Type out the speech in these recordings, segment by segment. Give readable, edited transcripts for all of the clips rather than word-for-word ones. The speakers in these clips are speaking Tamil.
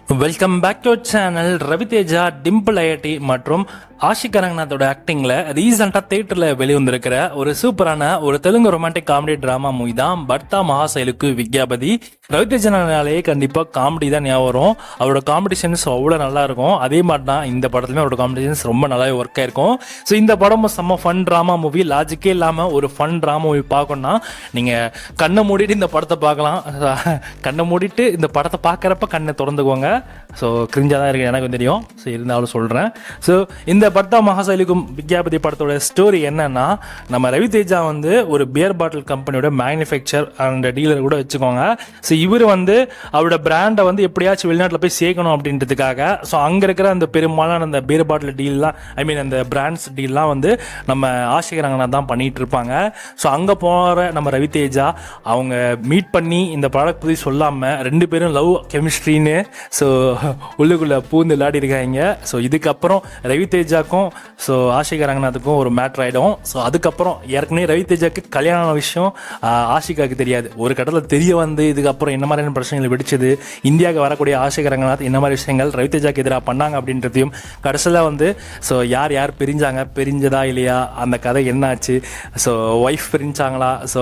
Welcome back to channel. Ravi Teja, Dimple ஐஐடி மற்றும் ஆஷிக் அரங்கநாத்தோட ஆக்டிங்கில் ரீசெண்டாக தேட்டரில் வெளிவந்திருக்கிற ஒரு சூப்பரான ஒரு Telugu romantic comedy drama movie தான் பர்த்தா மகாசைலுக்கு விக்யாபதி. ரவிதேஜனாலே கண்டிப்பாக காமெடி தான் ஞாபகம் வரும். அவரோட காம்படிஷன்ஸ் அவ்வளோ நல்லா இருக்கும். அதே மாதிரி தான் இந்த படத்துலையுமே அவரோட காம்படிஷன்ஸ் ரொம்ப நல்லாவே ஒர்க் ஆயிருக்கும். ஸோ இந்த படம் செம்ம ஃபன் ட்ராமா மூவி. லாஜிக்கே இல்லாமல் ஒரு ஃபன் ட்ராமா மூவி பார்க்கணும்னா நீங்கள் கண்ணை மூடிட்டு இந்த படத்தை பார்க்கலாம். கண்ணை மூடிட்டு இந்த படத்தை பார்க்குறப்ப கண்ணை திறந்துக்குவாங்க. ஸோ கிரிஞ்சாக தான் இருக்குது, எனக்கு தெரியும். ஸோ இருந்தாலும் சொல்கிறேன். ஸோ இந்த பர்த்தா மகாசைலுக்கும் விக்யாபதி படத்தோட ஸ்டோரி என்னன்னா, நம்ம ரவிதேஜா வந்து ஒரு பியர் பாட்டில் கம்பெனியோட மேனுஃபேக்சர் அண்ட் டீலர் கூட வச்சுக்கோங்க. ஸோ இவர் வந்து அவரோட பிராண்டை வந்து எப்படியாச்சும் வெளிநாட்டில் போய் சேர்க்கணும் அப்படின்றதுக்காக ஸோ அங்கே இருக்கிற அந்த பெரும்பாலான அந்த பியர் பாட்டில் டீல்லாம் அந்த பிராண்ட்ஸ் டீல்லாம் வந்து நம்ம ஆஷிக் அரங்கநாத் தான் பண்ணிகிட்டு இருப்பாங்க. ஸோ அங்கே போகிற நம்ம ரவிதேஜா அவங்க மீட் பண்ணி இந்த ப்ராடக்ட் பற்றி சொல்லாமல் ரெண்டு பேரும் லவ் கெமிஸ்ட்ரின்னு ஸோ உள்ளுக்குள்ளே பூந்து விளையாடி இருக்காங்க. ஸோ இதுக்கப்புறம் ரவிதேஜாக்கும் ஸோ ஆஷிக் அரங்கநாத்துக்கும் ஒரு மேட்ரு ஆகிடும். ஸோ அதுக்கப்புறம் ஏற்கனவே ரவிதேஜாக்கு கல்யாண விஷயம் ஆஷிகாவுக்கு தெரியாது. ஒரு கட்டத்தில் தெரிய வந்து இதுக்கப்புறம் என்ன மாதிரியான பிரச்சனைகள் வெடிச்சது, இந்தியாவுக்கு வரக்கூடிய ஆஷிக் அரங்கநாத் என்ன மாதிரி விஷயங்கள் ரவிதேஜாக்கு எதிராக பண்ணாங்க அப்படின்றதையும் கடைசியில் வந்து ஸோ யார் யார் பிரிஞ்சாங்க, பிரிஞ்சதா இல்லையா, அந்த கதை என்னாச்சு, ஸோ ஒய்ஃப் பிரிஞ்சாங்களா, ஸோ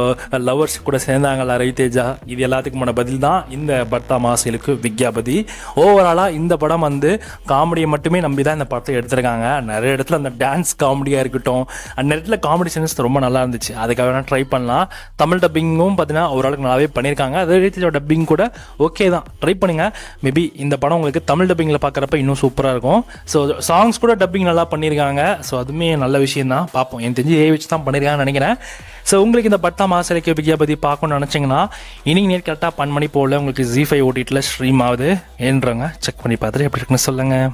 லவர்ஸ் கூட சேர்ந்தாங்களா ரவிதேஜா, இது எல்லாத்துக்குமான பதில் தான் இந்த பர்த்தா மகாசைலுக்கு விக்யாபதி. ஓவராலாக இந்த படம் வந்து காமெடியை மட்டுமே நம்பி தான் இந்த படத்தை எடுத்திருக்காங்க. நிறைய இடத்துல அந்த டான்ஸ் காமெடியாக இருக்கட்டும், அந்த இடத்துல காமெடிஷன்ஸ் ரொம்ப நல்லா இருந்துச்சு. அதுக்காக வேணால் ட்ரை பண்ணலாம். தமிழ் டப்பிங்கும் பார்த்தீங்கன்னா ஓரளவுக்கு நல்லாவே பண்ணியிருக்காங்க. அதே ரீதியோட டப்பிங் கூட ஓகே தான், ட்ரை பண்ணுங்கள். மேபி இந்த படம் உங்களுக்கு தமிழ் டப்பிங்கில் பார்க்குறப்ப இன்னும் சூப்பராக இருக்கும். ஸோ சாங்ஸ் கூட டப்பிங் நல்லா பண்ணியிருக்காங்க. ஸோ அதுவுமே நல்ல விஷயம் தான். பார்ப்போம், எனக்கு தெரிஞ்சு வச்சு தான் பண்ணியிருக்காங்கன்னு நினைக்கிறேன். ஸோ உங்களுக்கு இந்த பர்த்தா மகாசைலுக்கு விக்யாபதி பார்க்கணும்னு நினச்சிங்கன்னா இன்னைக்கு நேர் கரெக்டாக 12 மணி போல் உங்களுக்கு ZEE5 OTTல ஸ்ட்ரீம் ஆகுது என்றவங்க செக் பண்ணி பார்த்துட்டு எப்படி இருக்குன்னு சொல்லுங்கள்.